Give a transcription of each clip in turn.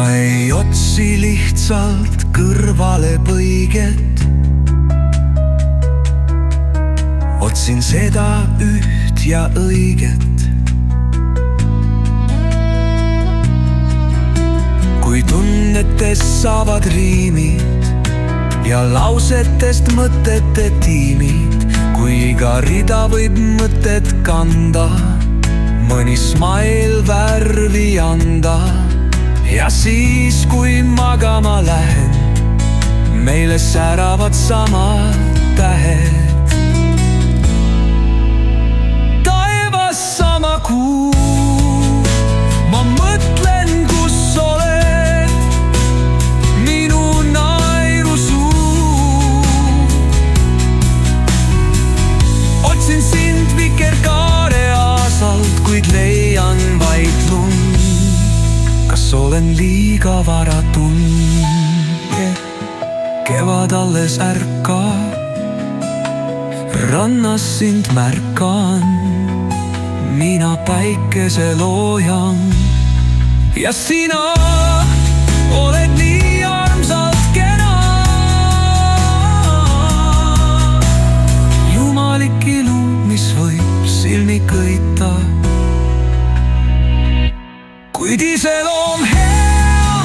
ma ei otsi lihtsalt kõrvalepõiget, otsin seda üht ja õiget. kui tunnetest saavad riimid ja lausetest mõtete tiimid, kui iga rida võib mõtet kanda, mõni smile värvi anda. ja siis, kui magama lähen, meile säravad samad tähed. Taevas sama kuu, ma mõtlen, kus oled, minu naerusuu. Otsin sind vikerkaare aasalt, kuid leian vaid lund. Kas olen liiga vara tundke? Kevad alles ärkab, rannas sind märkan, mina päikeseloojang. ja sina oled nii armsalt kena. Jumalik ilu, mis võib silmi köita, kuid iseloom hea,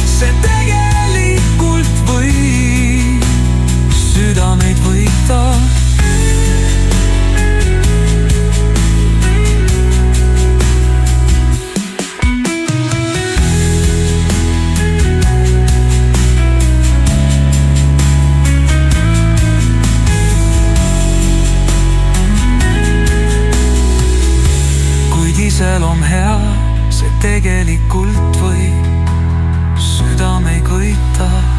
see tegelikult võib südameid võita. Kuid iseloom hea, see tegelikult võib südameid köita.